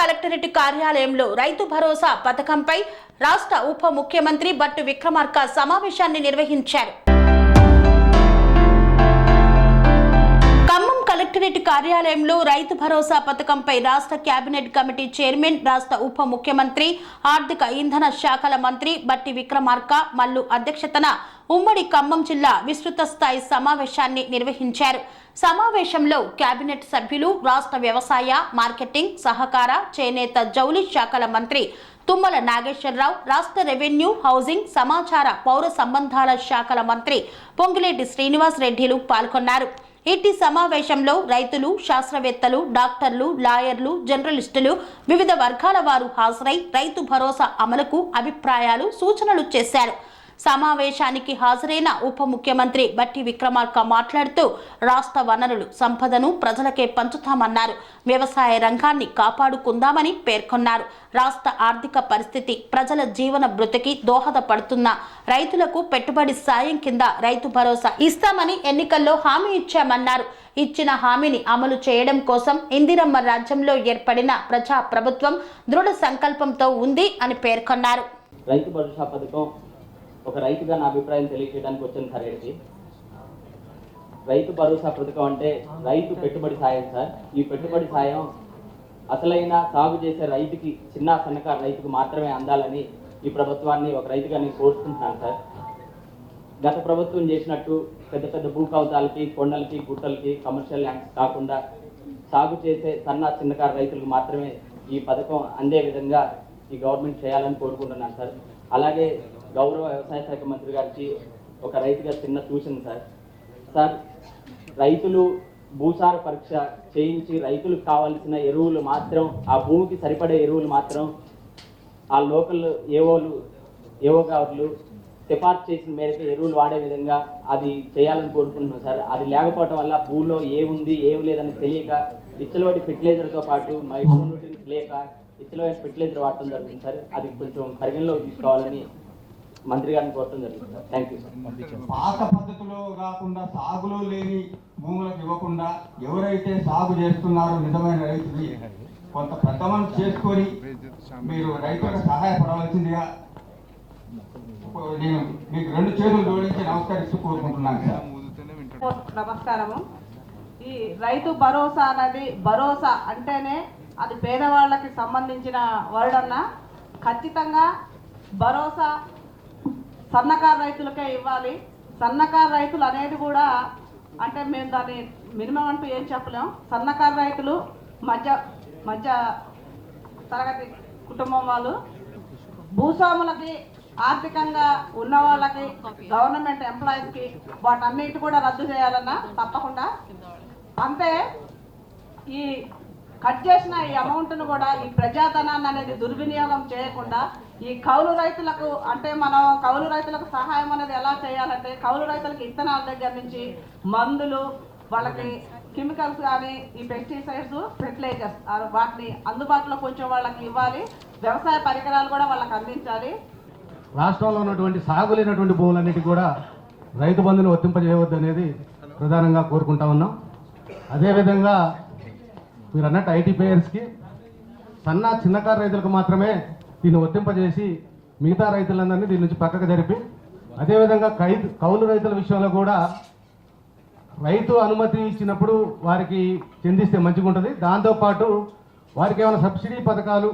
Collectorate కార్యాలయంలో రైతు భరోసా పథకంపై రాష్ట్ర ఉప ముఖ్యమంత్రి బట్టి విక్రమార్క సమావేశాన్ని నిర్వహించారు. ఖమ్మం కలెక్టరేట్ కార్యాలయంలో రైతు భరోసా పథకంపై రాష్ట్ర కేబినెట్ కమిటీ చైర్మన్, రాష్ట్ర ఉప ముఖ్యమంత్రి, ఆర్థిక ఇంధన శాఖల మంత్రి బట్టి విక్రమార్క మల్లు అధ్యక్షతన ఉమ్మడి ఖమ్మం జిల్లా విస్తృత స్థాయి సమావేశాన్ని నిర్వహించారు. సమావేశంలో కేబినెట్ సభ్యులు, రాష్ట్ర వ్యవసాయ, మార్కెటింగ్, సహకార, చేనేత, జౌళి శాఖల మంత్రి తుమ్మల నాగేశ్వరరావు, రాష్ట్ర రెవెన్యూ, హౌసింగ్, సమాచార, పౌర సంబంధాల శాఖల మంత్రి పొంగిలేటి శ్రీనివాస్ రెడ్డిలు పాల్గొన్నారు. ఇట్టి సమావేశంలో రైతులు, శాస్త్రవేత్తలు, డాక్టర్లు, లాయర్లు, జర్నలిస్టులు, వివిధ వర్గాల వారు హాజరై రైతు భరోసా అమలుకు అభిప్రాయాలు, సూచనలు చేశారు. సమావేశానికి హాజరైన ఉప ముఖ్యమంత్రి బట్టి విక్రమార్క మాట్లాడుతూ రాష్ట్ర వనరులు, సంపదను ప్రజలకే పంచుతామన్నారు. వ్యవసాయ రంగాన్ని కాపాడుకుందామని పేర్కొన్నారు. రాష్ట్ర ఆర్థిక పరిస్థితి, ప్రజల జీవన భృతికి దోహదపడుతున్న రైతులకు పెట్టుబడి సాయం కింద రైతు భరోసా ఇస్తామని ఎన్నికల్లో హామీ ఇచ్చామన్నారు. ఇచ్చిన హామీని అమలు చేయడం కోసం ఇందిరమ్మ రాజ్యంలో ఏర్పడిన ప్రజా ప్రభుత్వం దృఢ సంకల్పంతో ఉంది అని పేర్కొన్నారు. రైతు భరోసా పథకం ఒక రైతుగా నా అభిప్రాయం తెలియజేయడానికి వచ్చాను సార్. ఇక్కడికి రైతు భరోసా పథకం అంటే రైతు పెట్టుబడి సాయం సార్. ఈ పెట్టుబడి సాయం అసలైన సాగు చేసే రైతుకి, చిన్న సన్నకారు రైతుకు మాత్రమే అందాలని ఈ ప్రభుత్వాన్ని ఒక రైతుగా నేను కోరుకుంటున్నాను సార్. గత ప్రభుత్వం చేసినట్టు పెద్ద పెద్ద భూ కవతాలకి, కొండలకి, గుట్టలకి, కమర్షియల్ ల్యాండ్స్ కాకుండా సాగు చేసే చిన్నకారు రైతులకు మాత్రమే ఈ పథకం అందే విధంగా ఈ గవర్నమెంట్ చేయాలని కోరుకుంటున్నాను సార్. అలాగే గౌరవ వ్యవసాయ శాఖ మంత్రి గారికి ఒక రైతుగా చిన్న సూచన సార్. రైతులు భూసార పరీక్ష చేయించి రైతులకు కావాల్సిన ఎరువులు మాత్రం, ఆ భూమికి సరిపడే ఎరువులు మాత్రం ఆ లోకల్ ఏవో గారులు సిఫార్సు చేసిన మేరకు ఎరువులు వాడే విధంగా అది చేయాలని కోరుకుంటున్నాం సార్. అది లేకపోవడం వల్ల భూమిలో ఏముంది ఏం లేదని తెలియక విచ్చలవాడి ఫెర్టిలైజర్తో పాటు మైక్రోన్యూట్రియన్స్ లేక విచ్చలవాడి ఫెర్టిలైజర్ వాడటం జరుగుతుంది సార్. అది కొంచెం పరిగణలోకి తీసుకోవాలని మంత్రి గారిని కోరటం జరుగుతుంది సార్. Thank you sir. పాత పద్ధతిలో కాకుండా సాగులో లేని భూములకు ఇవ్వకుండా ఎవరైతే సాగు చేస్తున్నారో నిజమైన రైతుని కొంత పెద్ద మనసు చేసుకొని మీరు రైతులకు సహాయపడవలసిందిగా నేను మీకు రెండు చేతులు జోడించి నమస్కరిస్తూ కోరుకుంటున్నాను సార్. నమస్కారము. ఈ రైతు భరోసా అనేది, భరోసా అంటేనే అది పేదవాళ్ళకి సంబంధించిన వర్డ్ అన్నా, ఖచ్చితంగా భరోసా సన్నకారు రైతులకే ఇవ్వాలి. సన్నకారు రైతులు అనేది కూడా అంటే మేము దాన్ని మినిమం అంటూ ఏం చెప్పలేం. సన్నకారు రైతులు మధ్య తరగతి కుటుంబం వాళ్ళు, భూస్వాములకి, ఆర్థికంగా ఉన్న వాళ్ళకి, గవర్నమెంట్ ఎంప్లాయీస్కి వాటన్నిటి కూడా రద్దు చేయాలన్నా తప్పకుండా. అంతే ఈ కట్ చేసిన ఈ అమౌంట్ను కూడా ఈ ప్రజాధనాన్ని అనేది దుర్వినియోగం చేయకుండా ఈ కౌలు రైతులకు, అంటే మనం కౌలు రైతులకు సహాయం అనేది ఎలా చేయాలంటే కౌలు రైతులకు ఇత్తనాల దగ్గర నుంచి మందులు, వాళ్ళకి కెమికల్స్ కానీ ఈ పెస్టిసైడ్స్, ఫెర్టిలైజర్స్ వాటిని అందుబాటులో కొంచెం వాళ్ళకి ఇవ్వాలి. వ్యవసాయ పరికరాలు కూడా వాళ్ళకి అందించాలి. రాష్ట్రంలో ఉన్నటువంటి సాగులేనటువంటి భూములన్నిటి కూడా రైతు బంధుని వర్తింపజేయవద్దు అనేది ప్రధానంగా కోరుకుంటా ఉన్నాం. అదేవిధంగా మీరు అన్నట్టు ఐటీపీఎన్స్కి చిన్నకారు రైతులకు మాత్రమే దీన్ని వర్తింపజేసి మిగతా రైతులందరినీ దీని నుంచి పక్కకు జరిపి, అదేవిధంగా కౌలు రైతుల విషయంలో కూడా రైతు అనుమతి ఇచ్చినప్పుడు వారికి చెందిస్తే మంచిగా ఉంటుంది. దాంతోపాటు వారికి ఏమైనా సబ్సిడీ పథకాలు,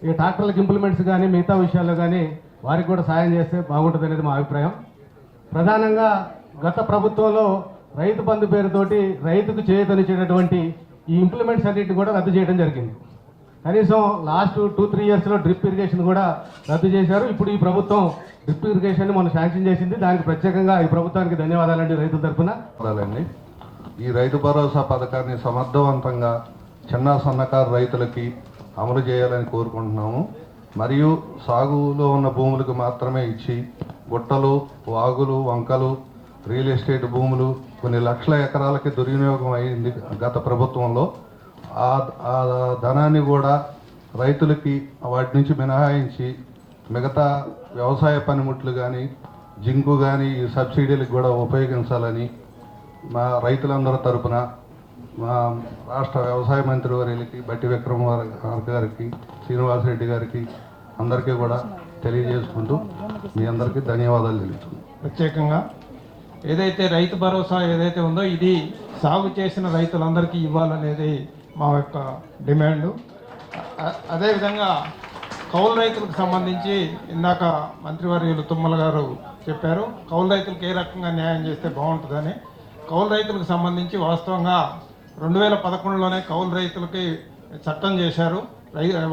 ఈ ట్రాక్టర్లకు ఇంప్లిమెంట్స్ కానీ మిగతా విషయాల్లో కానీ వారికి కూడా సాయం చేస్తే బాగుంటుంది అనేది మా అభిప్రాయం. ప్రధానంగా గత ప్రభుత్వంలో రైతు బంధు పేరుతోటి రైతుకు చేయూతనిచ్చేటటువంటి ఈ ఇంప్లిమెంట్స్ అన్నిటిని కూడా రద్దు చేయడం జరిగింది. కనీసం లాస్ట్ 2-3 ఇయర్స్లో డ్రిప్ ఇరిగేషన్ కూడా రద్దు చేశారు. ఇప్పుడు ఈ ప్రభుత్వం డ్రిప్ ఇరిగేషన్ మనం శాంక్షన్ చేసింది. దానికి ప్రత్యేకంగా ఈ ప్రభుత్వానికి ధన్యవాదాలండి రైతుల తరఫున. ఈ రైతు భరోసా పథకాన్ని సమర్థవంతంగా సన్నకారు రైతులకి అమలు చేయాలని కోరుకుంటున్నాము. మరియు సాగులో ఉన్న భూములకు మాత్రమే ఇచ్చి గుట్టలు, వాగులు, వంకలు, రియల్ ఎస్టేట్ భూములు కొన్ని లక్షల ఎకరాలకి దుర్వినియోగం అయింది గత ప్రభుత్వంలో. ఆ ధనాన్ని కూడా రైతులకి వాటి నుంచి మినహాయించి మిగతా వ్యవసాయ పనిముట్లు కానీ, జింకు కానీ ఈ సబ్సిడీలకు కూడా ఉపయోగించాలని మా రైతులందరి తరపున మా రాష్ట్ర వ్యవసాయ మంత్రి వర్యులకి బట్టి విక్రమార్క గారికి శ్రీనివాసరెడ్డి గారికి అందరికీ కూడా తెలియజేసుకుంటూ మీ అందరికీ ధన్యవాదాలు తెలుపుతున్నాను. ప్రత్యేకంగా ఏదైతే రైతు భరోసా ఏదైతే ఉందో ఇది సాగు చేసిన రైతులందరికీ ఇవ్వాలనేది మా యొక్క డిమాండు. అదేవిధంగా కౌలు రైతులకు సంబంధించి ఇందాక మంత్రివర్యులు తుమ్మల గారు చెప్పారు, కౌలు రైతులకు ఏ రకంగా న్యాయం చేస్తే బాగుంటుందని. కౌలు రైతులకు సంబంధించి వాస్తవంగా 2011లోనే కౌలు రైతులకి చట్టం చేశారు.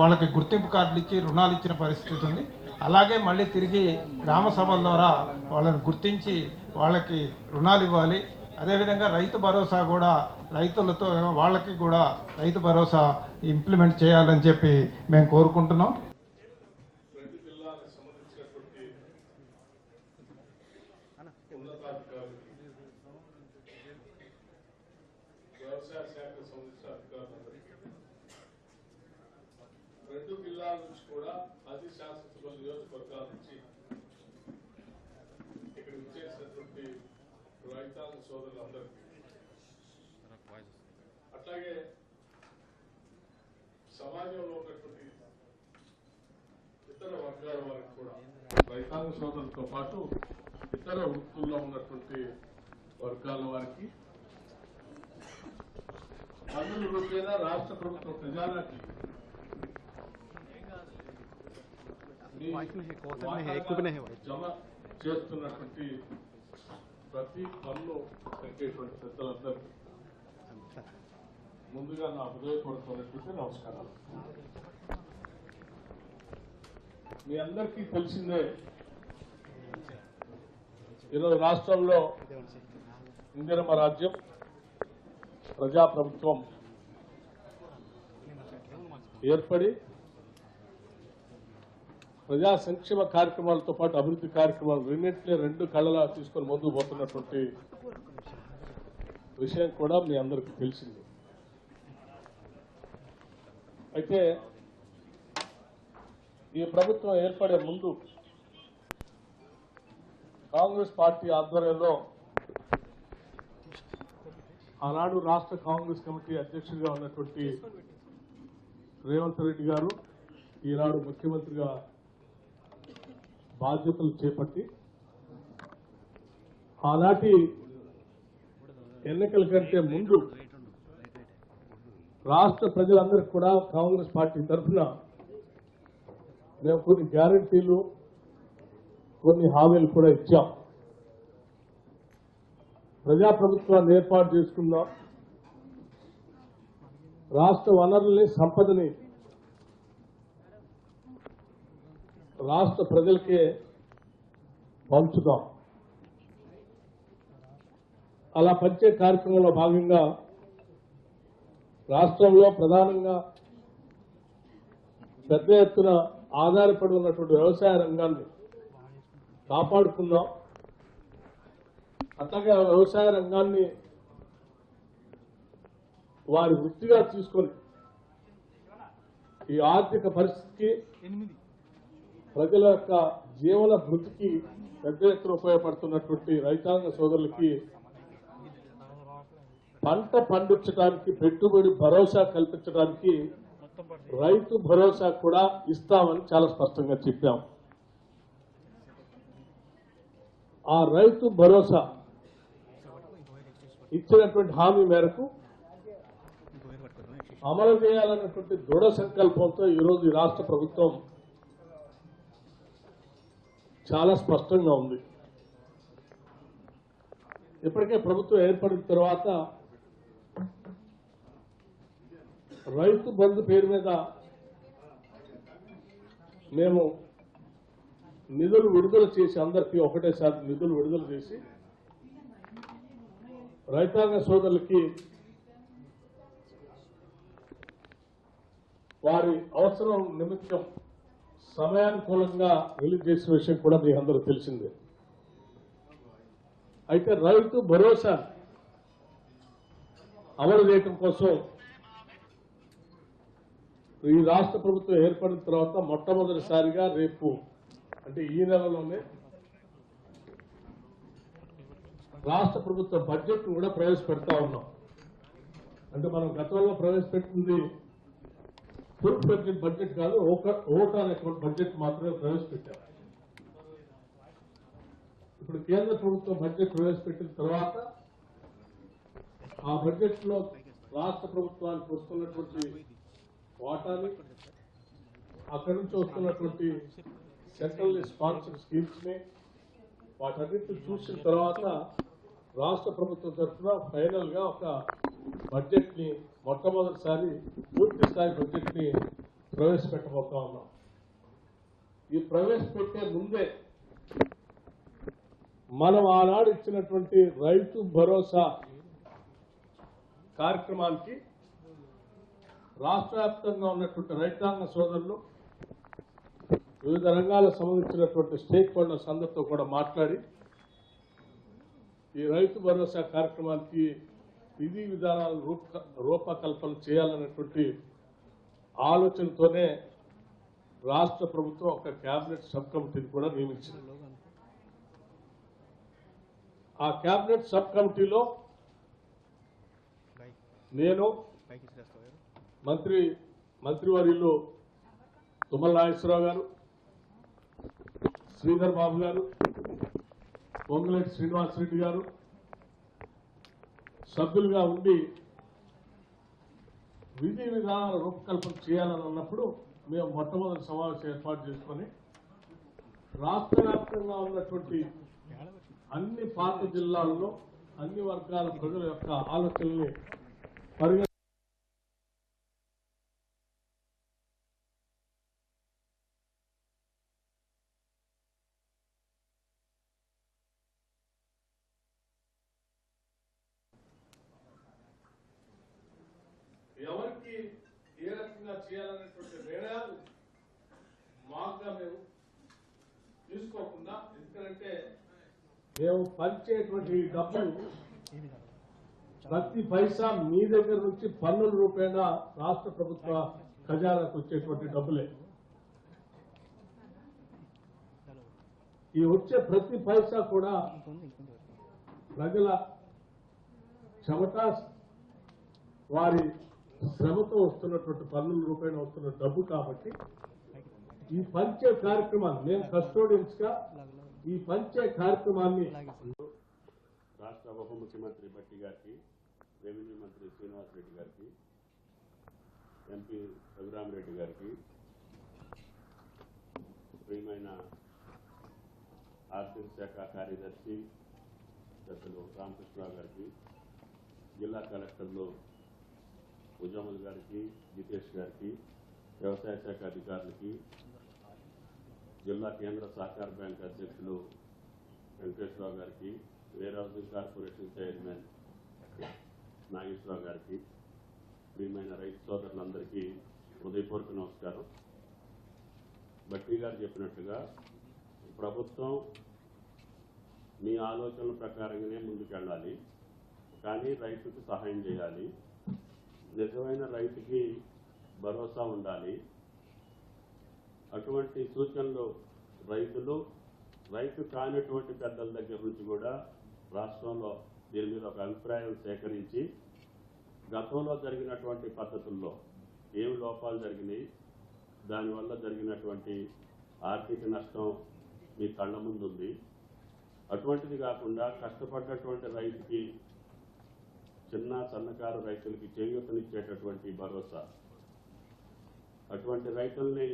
వాళ్ళకి గుర్తింపు కార్డులు ఇచ్చి రుణాలు ఇచ్చిన పరిస్థితి ఉంది. అలాగే మళ్ళీ తిరిగి గ్రామ సభల ద్వారా వాళ్ళని గుర్తించి వాళ్ళకి రుణాలు ఇవ్వాలి. అదేవిధంగా రైతు భరోసా కూడా రైతులతో వాళ్ళకి కూడా రైతు భరోసా ఇంప్లిమెంట్ చేయాలని చెప్పి మేము కోరుకుంటున్నాం. వ్యవసాయ శాఖకు సంబంధించిన అధికారులందరికీ రెండు జిల్లాల నుంచి కూడా 10 శాసనసభ నియోజకవర్గాల నుంచి ఇక్కడ విచ్చేసినటువంటి రైతాంగ సోదరులందరికీ, అట్లాగే సమాజంలో ఉన్నటువంటి ఇతర వర్గాల వారికి కూడా, రైతాంగ సోదరులతో పాటు ఇతర వృత్తుల్లో ఉన్నటువంటి వర్గాల వారికి పన్నుల రూపేణా రాష్ట్ర ప్రభుత్వ ఖజానాకి జమ చేస్తున్నటువంటి ప్రతి పన్ను కట్టేటువంటి పెద్దలందరికీ ముందుగా నా హృదయపూర్వకమైనటువంటి నమస్కారాలు. మీ అందరికీ తెలిసిందే, ఈరోజు రాష్ట్రంలో ఇందిరమ్మ రాజ్యం ప్రజాప్రభుత్వం ఏర్పడి ప్రజా సంక్షేమ కార్యక్రమాలతో పాటు అభివృద్ధి కార్యక్రమాలు రెండింటినీ రెండు కళ్ళలా తీసుకొని ముందుకు పోతున్నటువంటి విషయం కూడా మీ అందరికీ తెలిసింది. అయితే ఈ ప్రభుత్వం ఏర్పడే ముందు కాంగ్రెస్ పార్టీ ఆధ్వర్యంలో ఆనాడు రాష్ట్ర కాంగ్రెస్ కమిటీ అధ్యక్షుడిగా ఉన్నటువంటి రేవంత్ రెడ్డి గారు ఈనాడు ముఖ్యమంత్రిగా బాధ్యతలు చేపట్టి ఆనాటి ఎన్నికల కంటే ముందు రాష్ట్ర ప్రజలందరికీ కూడా కాంగ్రెస్ పార్టీ తరఫున మేము కొన్ని గ్యారంటీలు, కొన్ని హామీలు కూడా ఇచ్చాం. ప్రజాప్రభుత్వాన్ని ఏర్పాటు చేసుకుందాం, రాష్ట్ర వనరుల్ని, సంపదని రాష్ట్ర ప్రజలకే పంచుదాం. అలా పంచే కార్యక్రమంలో భాగంగా రాష్ట్రంలో ప్రధానంగా పెద్ద ఎత్తున ఆధారపడి ఉన్నటువంటి వ్యవసాయ రంగాన్ని కాపాడుకుందాం. అట్లాగే వ్యవసాయ రంగాన్ని వారి వృత్తిగా తీసుకొని ఈ ఆర్థిక పరిస్థితికి, ప్రజల యొక్క జీవన భృతికి పెద్ద ఎత్తున ఉపయోగపడుతున్నటువంటి రైతాంగ సోదరులకి పంట పండించడానికి పెట్టుబడి భరోసా కల్పించడానికి రైతు భరోసా కూడా ఇస్తామని చాలా స్పష్టంగా చెప్పాం. ఆ రైతు భరోసా ఇచ్చినటువంటి హామీ మేరకు అమలు చేయాలన్నటువంటి దృఢ సంకల్పంతో ఈరోజు ఈ రాష్ట్ర ప్రభుత్వం చాలా స్పష్టంగా ఉంది. ఇప్పటికే ప్రభుత్వం ఏర్పడిన తర్వాత రైతు బంధు పేరు మీద మేము నిధులు విడుదల చేసి, అందరికీ ఒకటేసారి నిధులు విడుదల చేసి రైతాంగ సోదరులకి వారి అవసరం నిమిత్తం సమయానుకూలంగా రిలీజ్ చేసిన విషయం కూడా మీ అందరూ తెలిసిందే. అయితే రైతు భరోసా అమలు చేయడం కోసం ఈ రాష్ట్ర ప్రభుత్వం ఏర్పడిన తర్వాత మొట్టమొదటిసారిగా రేపు అంటే ఈ నెలలోనే రాష్ట్ర ప్రభుత్వ బడ్జెట్ కూడా ప్రవేశపెడతా ఉన్నాం. అంటే మనం గతంలో ప్రవేశపెట్టింది ఫుల్ బడ్జెట్ కాదు, ఓట్ ఆన్ అకౌంట్ బడ్జెట్ మాత్రమే ప్రవేశపెట్టారు. ఇప్పుడు కేంద్ర ప్రభుత్వం బడ్జెట్ ప్రవేశపెట్టిన తర్వాత ఆ బడ్జెట్ లో రాష్ట్ర ప్రభుత్వానికి వస్తున్నటువంటి వాటాని, అక్కడి నుంచి వస్తున్నటువంటి సెంట్రల్ స్పాన్సర్డ్ స్కీమ్స్ ని వాటన్నిటిని చూసిన తర్వాత రాష్ట్ర ప్రభుత్వం తరఫున ఫైనల్ గా ఒక బడ్జెట్ ని మొట్టమొదటిసారి పూర్తి స్థాయి బడ్జెట్ ని ప్రవేశపెట్టబోతా ఉన్నాం. ఈ ప్రవేశపెట్టే ముందే మనం ఆనాడు ఇచ్చినటువంటి రైతు భరోసా కార్యక్రమానికి రాష్ట్ర వ్యాప్తంగా ఉన్నటువంటి రైతాంగ సోదరులు, వివిధ రంగాలకు సంబంధించినటువంటి స్టేక్ హోల్డర్స్ అందరితో కూడా మాట్లాడి ఈ రైతు భరోసా కార్యక్రమానికి విధి విధానాలు రూపకల్పన చేయాలనేటువంటి ఆలోచనతోనే రాష్ట్ర ప్రభుత్వం ఒక కేబినెట్ సబ్ కమిటీని కూడా నియమించింది. ఆ కేబినెట్ సబ్ కమిటీలో నేను, మంత్రివర్యులు తుమ్మల నాగేశ్వరరావు గారు, శ్రీధర్ బాబు గారు, పొంగులేటి శ్రీనివాసరెడ్డి గారు సభ్యులుగా ఉండి విధి విధానాల రూపకల్పన చేయాలని అన్నప్పుడు మేము మొట్టమొదటి సమావేశం ఏర్పాటు చేసుకొని రాష్ట్ర వ్యాప్తంగా ఉన్నటువంటి అన్ని పాత జిల్లాల్లో అన్ని వర్గాల ప్రజల యొక్క ఆలోచనల్ని పరిగణ ఎవరికి ఏ రకంగా చేయాలనేటువంటి నిర్ణయాలు మాకుగా మేము తీసుకోకుండా, ఎందుకంటే మేము పంచేటువంటి డబ్బులు ప్రతి పైసా మీ దగ్గర నుంచి పన్నుల రూపేణా రాష్ట్ర ప్రభుత్వ ఖజానాకు వచ్చేటువంటి డబ్బులే. ఈ వచ్చే ప్రతి పైసా కూడా ప్రజల చెమట, వారి శ్రమతో వస్తున్నటువంటి పన్నుల రూపాయలు వస్తున్న డబ్బు. కాబట్టి ఈ పంచే కార్యక్రమాన్ని మేము కస్టోడియన్స్ గా ఈ పంచే కార్యక్రమాన్ని రాష్ట్ర ఉప ముఖ్యమంత్రి భట్టి గారికి, రెవెన్యూ మంత్రి శ్రీనివాసరెడ్డి గారికి, ఎంపీ రఘురామరెడ్డి గారికి, ప్రియమైన ఆర్థిక శాఖ కార్యదర్శి పెద్దలు రామకృష్ణరావు గారికి, జిల్లా కలెక్టర్లు ఉజాముల్ గారికి, జితేష్ గారికి, వ్యవసాయ శాఖ అధికారులకి, జిల్లా కేంద్ర సహకార బ్యాంక్ అధ్యక్షులు వెంకటేశ్వరరావు గారికి, warehousing corporation chairman Nageswararao గారికి, ప్రియమైన రైతు సోదరులందరికీ హృదయపూర్వక నమస్కారం. భట్టి గారు చెప్పినట్టుగా ప్రభుత్వం మీ ఆలోచనల ప్రకారంగానే ముందుకెళ్ళాలి, కానీ రైతుకు సహాయం చేయాలి. నిజమైన రైతుకి భరోసా ఉండాలి. అటువంటి సూచనలు రైతు కానిటువంటి పెద్దల దగ్గర నుంచి కూడా రాష్ట్రంలో దీని మీద ఒక అభిప్రాయం సేకరించి గతంలో జరిగినటువంటి పద్ధతుల్లో ఏమి లోపాలు జరిగినాయి, దానివల్ల జరిగినటువంటి ఆర్థిక నష్టం మీ కళ్ళ ముందు ఉంది. అటువంటిది కాకుండా కష్టపడ్డటువంటి రైతుకి, చిన్న సన్నకారు రైతులకి చేయూతనిచ్చేటటువంటి భరోసా, అటువంటి రైతుల్ని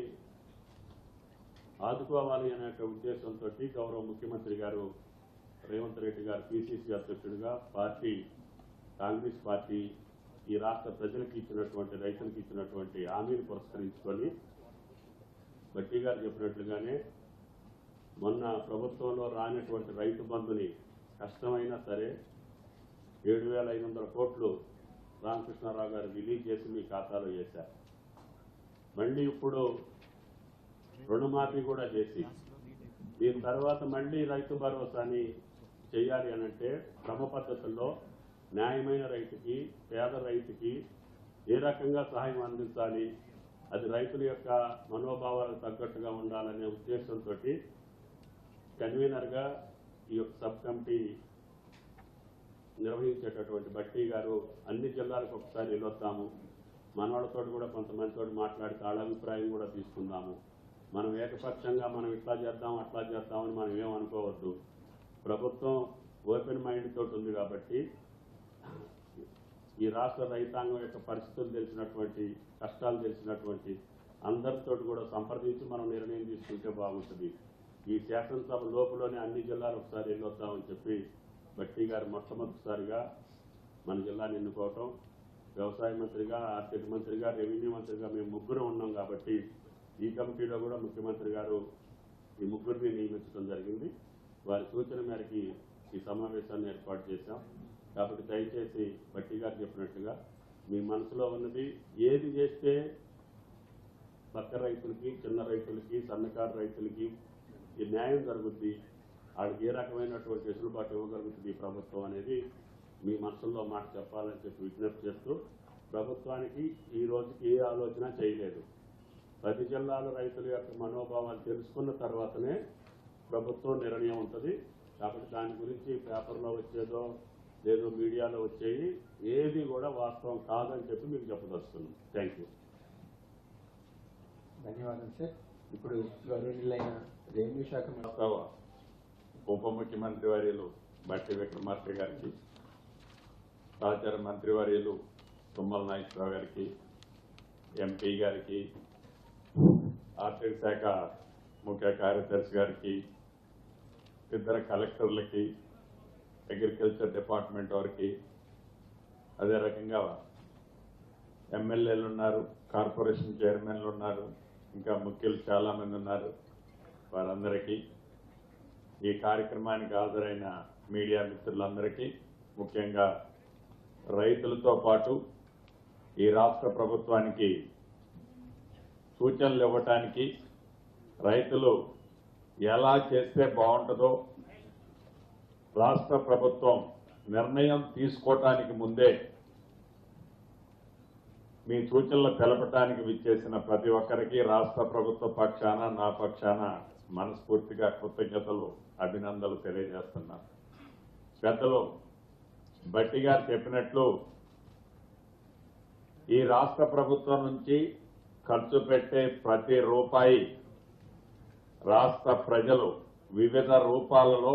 ఆదుకోవాలి అనే ఉద్దేశంతో గౌరవ ముఖ్యమంత్రి గారు రేవంత్ రెడ్డి గారు పిసిసి అధ్యక్షుడిగా కాంగ్రెస్ పార్టీ ఈ రాష్ట్ర ప్రజలకు ఇచ్చినటువంటి, రైతులకు ఇచ్చినటువంటి హామీని పురస్కరించుకొని భట్టి గారు చెప్పినట్లుగానే మొన్న ప్రభుత్వంలో రానటువంటి రైతు బంధుని కష్టమైనా సరే 7,500 కోట్లు రామకృష్ణారావు గారు రిలీజ్ చేసి మీ ఖాతాలో వేశారు. మళ్ళీ ఇప్పుడు రుణమాఫీ కూడా చేసి దీని తర్వాత మళ్ళీ రైతు భరోసాని చేయాలి అనంటే క్రమ పద్ధతుల్లో న్యాయమైన రైతుకి, పేద రైతుకి ఏ రకంగా సహాయం అందించాలి, అది రైతుల యొక్క మనోభావాలకు తగ్గట్టుగా ఉండాలనే ఉద్దేశంతో కన్వీనర్గా ఈ యొక్క సబ్ కమిటీ నిర్వహించేటటువంటి బట్టి గారు అన్ని జిల్లాలకు ఒకసారి వెళ్ళొద్దాము, మనవాళ్ళతో కూడా కొంతమందితో మాట్లాడితే వాళ్ళ అభిప్రాయం కూడా తీసుకుందాము. మనం ఏకపక్షంగా మనం ఇట్లా చేద్దాం అట్లా చేద్దామని మనం ఏమనుకోవద్దు. ప్రభుత్వం ఓపెన్ మైండ్ తోటి ఉంది కాబట్టి ఈ రాష్ట్ర రైతాంగం యొక్క పరిస్థితులు తెలిసినటువంటి, కష్టాలు తెలిసినటువంటి అందరితో కూడా సంప్రదించి మనం నిర్ణయం తీసుకుంటే బాగుంటుంది. ఈ శాసనసభ లోపలనే అన్ని జిల్లాలు ఒకసారి వెళ్ళొద్దామని చెప్పి బట్టి గారు మొట్టమొదటిసారిగా మన జిల్లాని ఎన్నుకోవటం, వ్యవసాయ మంత్రిగా, ఆర్థిక మంత్రిగా, రెవెన్యూ మంత్రిగా మేము ముగ్గురు ఉన్నాం కాబట్టి ఈ కమిటీలో కూడా ముఖ్యమంత్రి గారు ఈ ముగ్గురిని నియమించడం జరిగింది. వారి సూచన మేరకి ఈ సమావేశాన్ని ఏర్పాటు చేశాం. కాబట్టి దయచేసి బట్టి గారు చెప్పినట్టుగా మీ మనసులో ఉన్నది ఏది చేస్తే పక్క రైతులకి, చిన్న రైతులకి, సన్నకారు రైతులకి ఈ న్యాయం జరుగుద్ది, వాళ్ళకి ఏ రకమైనటువంటి వెసులుబాటు ఇవ్వగలుగుతుంది ఈ ప్రభుత్వం అనేది మీ మనసుల్లో మాట చెప్పాలని చెప్పి విజ్ఞప్తి చేస్తూ, ప్రభుత్వానికి ఈ రోజుకి ఏ ఆలోచన చేయలేదు. 10 జిల్లాల రైతుల యొక్క మనోభావాలు తెలుసుకున్న తర్వాతనే ప్రభుత్వం నిర్ణయం ఉంటుంది. కాబట్టి దాని గురించి పేపర్లో వచ్చేదో లేదో మీడియాలో వచ్చేది ఏది కూడా వాస్తవం కాదని చెప్పి మీకు చెప్పదలుచుకున్నాం. Thank you. ధన్యవాదాలు సార్. ఇప్పుడు గౌరవనీయులైన రెవెన్యూ శాఖ ఉప ముఖ్యమంత్రి వర్యులు బట్టి విక్రమార్క గారికి, సహచార మంత్రి వర్యులు తుమ్మల నాగేశ్వరరావు గారికి, ఎంపీ గారికి, ఆర్థిక శాఖ ముఖ్య కార్యదర్శి గారికి, ఇద్దరు కలెక్టర్లకి, అగ్రికల్చర్ డిపార్ట్మెంట్ వారికి, అదే రకంగా ఎమ్మెల్యేలు ఉన్నారు, కార్పొరేషన్ చైర్మన్లు ఉన్నారు, ఇంకా ముఖ్యులు చాలామంది ఉన్నారు. వారందరికీ, ఈ కార్యక్రమానికి హాజరైన మీడియా మిత్రులందరికీ, ముఖ్యంగా రైతులతో పాటు ఈ రాష్ట్ర ప్రభుత్వానికి సూచనలు ఇవ్వటానికి, రైతులు ఎలా చేస్తే బాగుంటుందో రాష్ట్ర ప్రభుత్వం నిర్ణయం తీసుకోవటానికి ముందే మీ సూచనలు తెలపడానికి విచ్చేసిన ప్రతి ఒక్కరికి రాష్ట్ర ప్రభుత్వ పక్షాన, నా పక్షాన మనస్ఫూర్తిగా కృతజ్ఞతలు, అభినందనలు తెలియజేస్తున్నాను. పెద్దలు బట్టి గారు చెప్పినట్లు ఈ రాష్ట్ర ప్రభుత్వం నుంచి ఖర్చు పెట్టే ప్రతి రూపాయి రాష్ట్ర ప్రజలు వివిధ రూపాలలో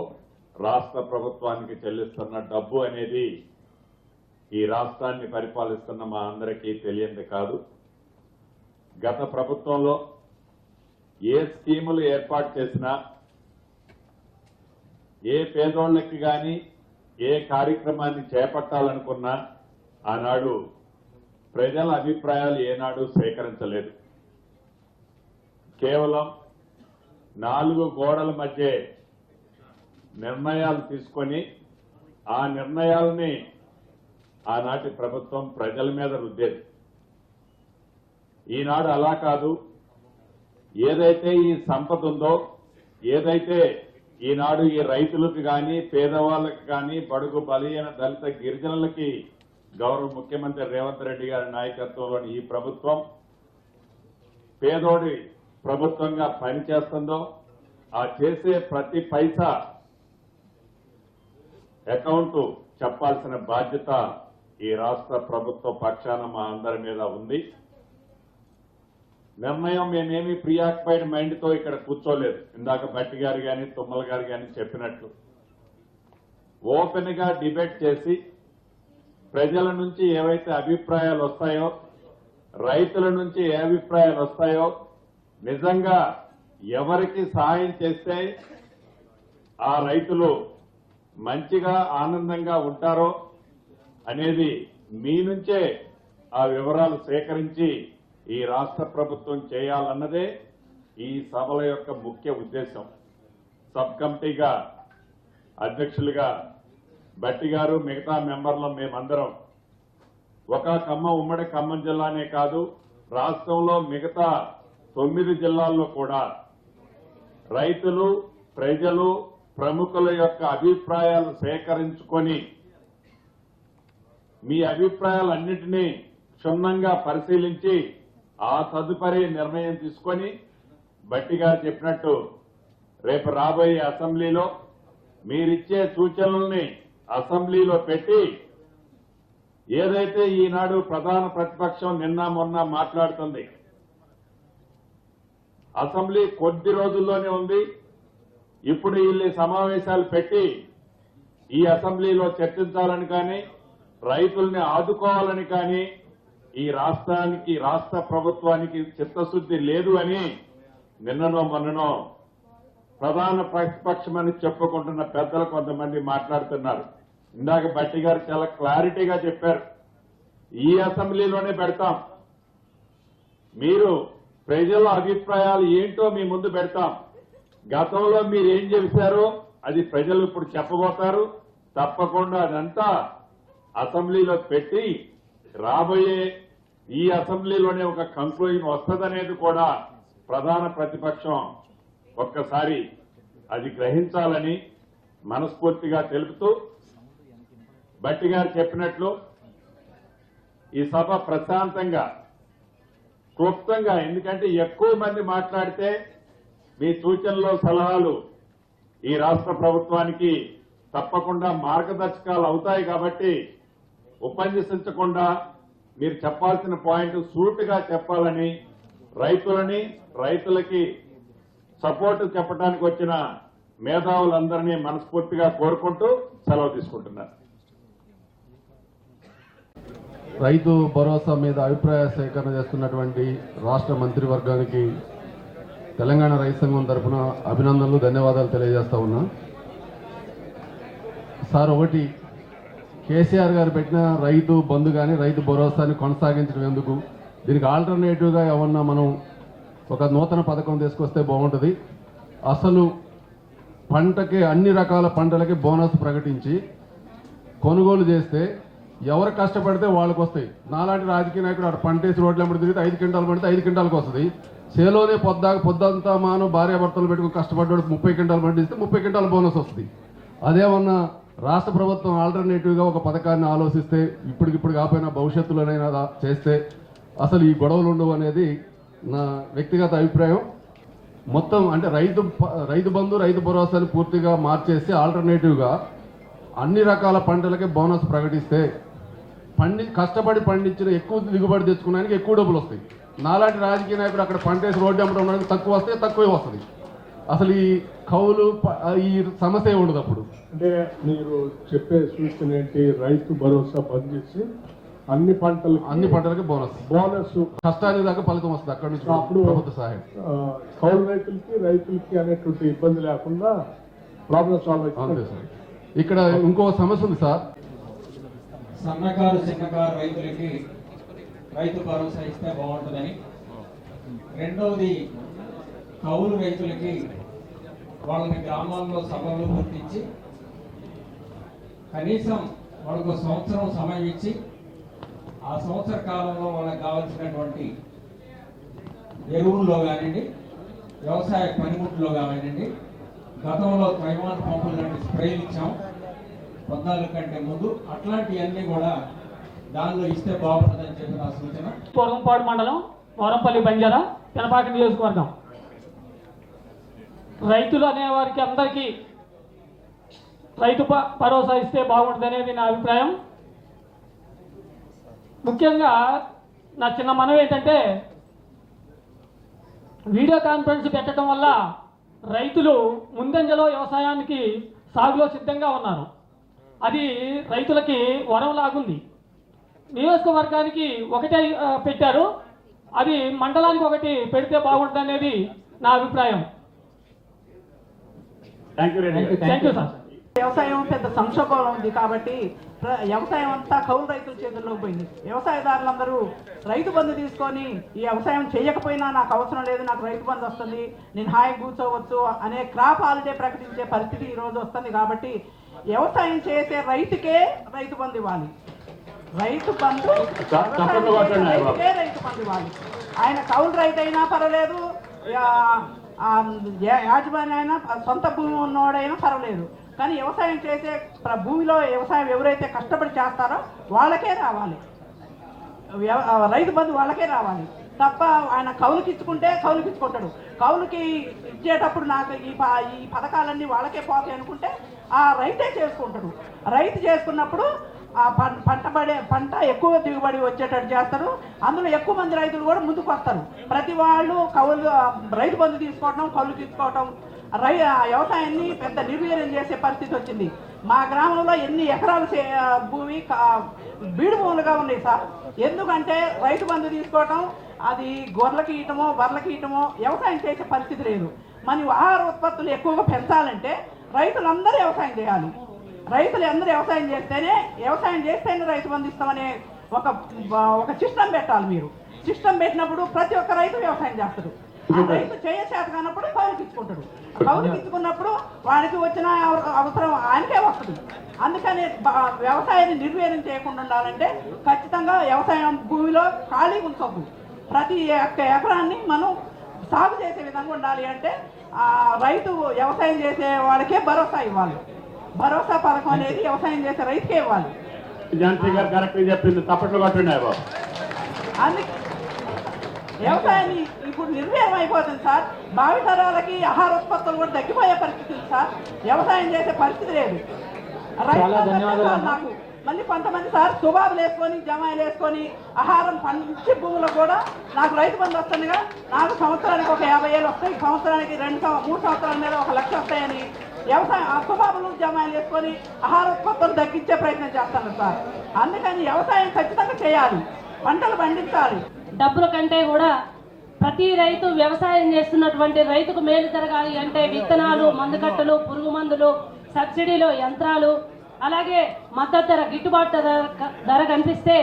రాష్ట్ర ప్రభుత్వానికి చెల్లిస్తున్న డబ్బు అనేది ఈ రాష్ట్రాన్ని పరిపాలిస్తున్న మా అందరికీ తెలియంది కాదు. గత ప్రభుత్వంలో ఏ స్కీములు ఏర్పాటు చేసినా, ఏ పేదోళ్లకి కానీ ఏ కార్యక్రమాన్ని చేపట్టాలనుకున్నా ఆనాడు ప్రజల అభిప్రాయాలు ఏనాడు సేకరించలేదు. కేవలం 4 గోడల మధ్య నిర్ణయాలు తీసుకొని ఆ నిర్ణయాలని ఆనాటి ప్రభుత్వం ప్రజల మీద రుద్దేది. ఈనాడు అలా కాదు. ఏదైతే ఈ సంపద ఉందో, ఏదైతే ఈనాడు ఈ రైతులకు కానీ, పేదవాళ్ళకి కానీ, బడుగు బలహీన దళిత గిరిజనులకి గౌరవ ముఖ్యమంత్రి రేవంత్ రెడ్డి గారి నాయకత్వంలోని ఈ ప్రభుత్వం పేదోడి ప్రభుత్వంగా పనిచేస్తుందో, ఆ చేసే ప్రతి పైసా అకౌంట్ చెప్పాల్సిన బాధ్యత ఈ రాష్ట్ర ప్రభుత్వ పక్షాన మా అందరి మీద ఉంది. నిర్ణయం మేమేమి ప్రియాక్యుపైడ్ మైండ్ తో ఇక్కడ కూర్చోలేదు. ఇందాక బట్టి గారు కానీ, తుమ్మల గారు కానీ చెప్పినట్లు ఓపెన్ గా డిబేట్ చేసి ప్రజల నుంచి ఏవైతే అభిప్రాయాలు వస్తాయో, రైతుల నుంచి ఏ అభిప్రాయాలు వస్తాయో, నిజంగా ఎవరికి సహాయం చేస్తే ఆ రైతులు మంచిగా ఆనందంగా ఉంటారో అనేది మీ నుంచే ఆ వివరాలు సేకరించి ఈ రాష్ట్ర ప్రభుత్వం చేయాలన్నదే ఈ సభల యొక్క ముఖ్య ఉద్దేశం. సబ్ కమిటీగా అధ్యక్షులుగా బట్టి గారు, మిగతా మెంబర్లు మేమందరం ఒక ఉమ్మడి ఖమ్మం జిల్లానే కాదు, రాష్ట్రంలో మిగతా 9 జిల్లాల్లో కూడా రైతులు, ప్రజలు, ప్రముఖుల యొక్క అభిప్రాయాలు సేకరించుకొని మీ అభిప్రాయాలన్నింటినీ క్షుణ్ణంగా పరిశీలించి ఆ తదుపరి నిర్ణయం తీసుకొని బట్టి గారు చెప్పినట్టు రేపు రాబోయే అసెంబ్లీలో మీరిచ్చే సూచనల్ని అసెంబ్లీలో పెట్టి ఏదైతే ఈనాడు ప్రధాన ప్రతిపక్షం నిన్న మొన్న మాట్లాడుతుంది, అసెంబ్లీ కొద్ది రోజుల్లోనే ఉంది. ఇప్పుడు వీళ్ళు సమావేశాలు పెట్టి ఈ అసెంబ్లీలో చర్చించాలని కానీ రైతుల్ని ఆదుకోవాలని కానీ ఈ రాష్ట్ర ప్రభుత్వానికి చిత్తశుద్ధి లేదు అని నిన్ననో మొన్ననో ప్రధాన ప్రతిపక్షమని చెప్పుకుంటున్న పెద్దలు కొంతమంది మాట్లాడుతున్నారు. ఇందాక బట్టి గారు చాలా క్లారిటీగా చెప్పారు, ఈ అసెంబ్లీలోనే పెడతాం, మీరు ప్రజల అభిప్రాయాలు ఏంటో మీ ముందు పెడతాం, గతంలో మీరు ఏం చేశారో అది ప్రజలు ఇప్పుడు చెప్పబోతారు, తప్పకుండా అదంతా అసెంబ్లీలో పెట్టి రాబోయే ఈ అసెంబ్లీలోనే ఒక కంక్లూజన్ వస్తుందనేది కూడా ప్రధాన ప్రతిపక్షం ఒక్కసారి అది గ్రహించాలని మనస్ఫూర్తిగా తెలుపుతూ, బట్టి గారు చెప్పినట్లు ఈ సభ ప్రశాంతంగా క్లుప్తంగా, ఎందుకంటే ఎక్కువ మంది మాట్లాడితే మీ సూచనలు సలహాలు ఈ రాష్ట్ర ప్రభుత్వానికి తప్పకుండా మార్గదర్శకాలు అవుతాయి. కాబట్టి ఉపన్యసించకుండా మీరు చెప్పాల్సిన పాయింట్ సూటిగా చెప్పాలని రైతులకి సపోర్ట్ చెప్పడానికి వచ్చిన మేధావులందరినీ మనస్ఫూర్తిగా కోరుకుంటూ సెలవు తీసుకుంటున్నారు. రైతు భరోసా మీద అభిప్రాయ సేకరణ చేస్తున్నటువంటి రాష్ట్ర మంత్రివర్గానికి తెలంగాణ రైతు సంఘం తరఫున అభినందనలు, ధన్యవాదాలు తెలియజేస్తా ఉన్నా. సార్, ఒకటి కేసీఆర్ గారు పెట్టిన రైతు బంధు కానీ రైతు భరోసాని కొనసాగించడం ఎందుకు? దీనికి ఆల్టర్నేటివ్గా ఏమన్నా మనం ఒక నూతన పథకం తీసుకొస్తే బాగుంటుంది. అసలు పంటకి అన్ని రకాల పంటలకి బోనస్ ప్రకటించి కొనుగోలు చేస్తే ఎవరు కష్టపడితే వాళ్ళకి వస్తాయి. నాలాంటి రాజకీయ నాయకుడు అక్కడ పంటేసి రోడ్లు వెంబడి తిరిగితే 5 క్వింటాలు పడితే 5 క్వింటాలకు వస్తుంది. చేలోనే పొద్దంతా మాను భార్యాభర్తలు పెట్టుకుని కష్టపడ్డాడు 30 క్వింటాలు పండిస్తే 30 క్వింటాల బోనస్ వస్తుంది. అదేమన్నా రాష్ట్ర ప్రభుత్వం ఆల్టర్నేటివ్గా ఒక పథకాన్ని ఆలోచిస్తే ఇప్పటికిప్పుడు కాకపోయినా భవిష్యత్తులోనైనా చేస్తే అసలు ఈ గొడవలు ఉండవు అనేది నా వ్యక్తిగత అభిప్రాయం. మొత్తం అంటే రైతు బంధు రైతు భరోసాని పూర్తిగా మార్చేసి ఆల్టర్నేటివ్గా అన్ని రకాల పంటలకి బోనస్ ప్రకటిస్తే కష్టపడి పండించిన ఎక్కువ దిగుబడి తెచ్చుకోవడానికి ఎక్కువ డబ్బులు వస్తాయి. నాలాంటి రాజకీయ నాయకుడు అక్కడ పంటేసి రోడ్డు అమ్మడానికి తక్కువ వస్తే తక్కువే వస్తుంది. అసలు ఈ కౌలు ఈ సమస్య ఉండదు. అప్పుడు అంటే మీరు చెప్పే సూచన ఏంటి? రైతు భరోసా బంద్ చేసి అన్ని పంటలకి బోనస్ కష్టానికి దాకా ఫలితం వస్తుంది. అక్కడ నుంచి అప్పుడు ప్రభుత్వ సహాయం కౌలు రైతులకి అనేటువంటి ఇబ్బంది లేకుండా ప్రాబ్లం సాల్వ్ అవుతుంది. ఇక్కడ ఇంకో సమస్య ఉంది సార్. సన్నకారు చిన్నకారు రైతులకి రైతు భరోసా ఇస్తే బాగుంటుందని, రెండవది కౌలు రైతులకి వాళ్ళని గ్రామాల్లో సభలు గుర్తించి కనీసం వాళ్ళకు సంవత్సరం సమయం ఇచ్చి ఆ సంవత్సర కాలంలో వాళ్ళకి కావాల్సినటువంటి ఎరువుల్లో కానివ్వండి, వ్యవసాయ పనిముట్లో కానివ్వండి, గతంలో తైవాన్ పంపులు లాంటి స్ప్రేలు ఇచ్చాం 14 కంటే ముందు, అట్లాంటివన్నీ కూడా దానిలో ఇస్తే బాగుంటుందని చెప్పి నా సూచన. పూర్వంపాడు మండలం వరంపల్లి బంజారా పెనపాక నియోజకవర్గం. రైతులు అనేవారికి అందరికీ రైతు భరోసా ఇస్తే బాగుంటుంది అనేది నా అభిప్రాయం. ముఖ్యంగా నా చిన్న మనవి ఏంటంటే, వీడియో కాన్ఫరెన్స్ పెట్టడం వల్ల రైతులు ముందంజలో వ్యవసాయానికి సాగులో సిద్ధంగా ఉన్నారు. అది రైతులకి వరం లాగుంది. నియోజకవర్గానికి ఒకటే పెట్టారు, అది మండలానికి ఒకటి పెడితే బాగుంటుంది అనేది నా అభిప్రాయం. Thank you sir. వ్యవసాయం పెద్ద సంక్షోభంలో ఉంది కాబట్టి వ్యవసాయం అంతా కౌలు రైతుల చేతుల్లోకి పోయింది. వ్యవసాయదారులందరూ రైతు బంధు తీసుకొని ఈ వ్యవసాయం చేయకపోయినా నాకు అవసరం లేదు, నాకు రైతు బంధు వస్తుంది, నేను హాయిగా కూర్చోవచ్చు అనే క్రాప్ హాలిడే ప్రకటించే పరిస్థితి ఈ రోజు వస్తుంది. కాబట్టి వ్యవసాయం చేసే రైతుకే రైతు బంధు ఇవ్వాలి. రైతు బంధు ఇవ్వాలి. ఆయన కౌలు రైతు అయినా పర్వాలేదు, యాజమాన్య అయినా, సొంత భూమి ఉన్నవాడైనా పర్వాలేదు. కానీ వ్యవసాయం చేసే భూమిలో వ్యవసాయం ఎవరైతే కష్టపడి చేస్తారో వాళ్ళకే రావాలి, రైతు బంధు వాళ్ళకే రావాలి తప్ప ఆయన కౌలుకి ఇచ్చుకుంటాడు. కౌలుకి ఇచ్చేటప్పుడు నాకు ఈ పథకాలన్నీ వాళ్ళకే పోతాయి అనుకుంటే ఆ రైతే చేసుకుంటాడు. రైతు చేసుకున్నప్పుడు ఆ పంట ఎక్కువ దిగుబడి వచ్చేటట్టు చేస్తారు. అందులో ఎక్కువ మంది రైతులు కూడా ముందుకు వస్తారు. ప్రతి వాళ్ళు కౌలు రైతు బంధు తీసుకోవటం, కౌలు తీసుకోవటం, వ్యవసాయాన్ని పెద్ద నిర్వీర్యం చేసే పరిస్థితి వచ్చింది. మా గ్రామంలో ఎన్ని ఎకరాలు భూమి బీడు భూములుగా ఉన్నాయి సార్. ఎందుకంటే రైతు బంధు తీసుకోవటం, అది గొర్రెలకి ఇయటమో బర్రెలకి ఇయటమో వ్యవసాయం చేసే పరిస్థితి లేదు. మన ఆహార ఉత్పత్తులు ఎక్కువగా పెంచాలంటే రైతులందరూ వ్యవసాయం చేయాలి. రైతులు అందరూ వ్యవసాయం చేస్తేనే రైతు బంధు ఇస్తామనే ఒక సిస్టమ్ పెట్టాలి. మీరు సిస్టమ్ పెట్టినప్పుడు ప్రతి ఒక్క రైతు వ్యవసాయం చేస్తాడు. రైతు చేత కానప్పుడు కౌలుకి ఇచ్చుకుంటాడు. కౌలుకి ఇచ్చుకున్నప్పుడు వాడికి వచ్చిన అవసరం ఆయనకే వస్తుంది. అందుకని వ్యవసాయాన్ని నిర్వీర్యం చేయకుండా ఉండాలంటే ఖచ్చితంగా వ్యవసాయం భూమిలో ఖాళీ ఉంచొద్దు. ప్రతి ఎకరాన్ని మనం సాగు చేసే విధంగా ఉండాలి. అంటే రైతు వ్యవసాయం చేసే వాళ్ళకే భరోసా ఇవ్వాలి. భరోసా పథకం అనేది వ్యవసాయం చేసే రైతుకే ఇవ్వాలి. అందుకే వ్యవసాయాన్ని ఇప్పుడు నిర్వీర్యం అయిపోతుంది సార్. భావితరాలకి ఆహార ఉత్పత్తులు కూడా తగ్గిపోయే పరిస్థితి ఉంది సార్. వ్యవసాయం చేసే పరిస్థితి లేదు. నాకు మళ్ళీ కొంతమంది సార్ సుబాబులు వేసుకొని జమాయిలు వేసుకొని ఆహారం పంచి భూములు కూడా నాకు రైతు బంధు వస్తుందిగా, నాకు సంవత్సరానికి ఒక 50,000 వస్తాయి, సంవత్సరానికి 3 సంవత్సరాల మీద 1 లక్ష వస్తాయని వ్యవసాయం సుబాబులు జమాయిలు వేసుకొని ఆహార ఉత్పత్తులు తగ్గించే ప్రయత్నం చేస్తాను సార్. అందుకని వ్యవసాయం ఖచ్చితంగా చేయాలి, పంటలు పండించాలి. డబ్బుల కంటే కూడా ప్రతి రైతు వ్యవసాయం చేస్తున్నటువంటి రైతుకు మేలు జరగాలి అంటే విత్తనాలు, మందుకట్టలు, పురుగు మందులు, సబ్సిడీలో యంత్రాలు, అలాగే మద్దతు ధర, గిట్టుబాటు ధర కనిపిస్తే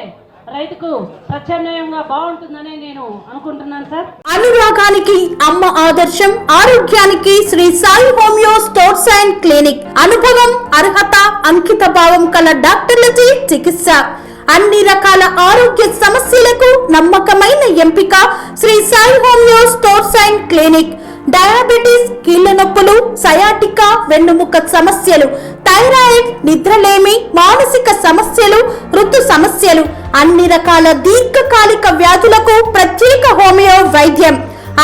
రైతుకు ప్రత్యామ్నాయంగా బాగుంటుందని నేను అనుకుంటున్నాను సార్. అనురాగానికి అమ్మ ఆదర్శం, ఆరోగ్యానికి Sri Sai homeo stores and clinic. అనుభవం, అర్హత, అంకిత భావం కల డాక్టర్లచే చికిత్స. అన్ని రకాల ఆరోగ్య సమస్యలకు నమ్మకమైన ఎంపిక Sri Sai homeo stores and clinic. Diabetes, కీళ్ల నొప్పులు, సయాటికా, వెన్నుముక సమస్యలు, థైరాయిడ్, నిద్రలేమి, మానసిక సమస్యలు, ఋతు సమస్యలు, అన్ని రకాల దీర్ఘకాలిక వ్యాధులకు ప్రత్యేక హోమియో వైద్యం.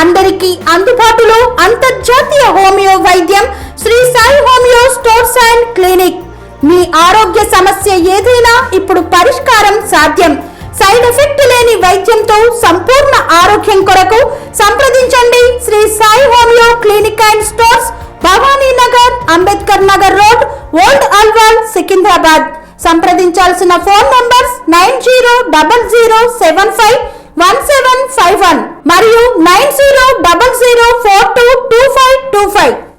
అందరికీ అందుబాటులో అంతర్జాతీయ హోమియో వైద్యం Shri Sai homeo stores and clinic. మీ ఆరోగ్య సమస్య ఏదైనా ఇప్పుడు పరిష్కారం సాధ్యం. సైడ్ ఎఫెక్ట్ లేని వైద్యంతో సంపూర్ణ ఆరోగ్యం కొరకు సంప్రదించండి Shri Sai homeo clinic and stores, Bhavani Nagar, Ambedkar Nagar road, old Alwal, Secunderabad. సంప్రదించాల్సిన ఫోన్ నంబర్స్ 9000751751 మరియు 9000422525.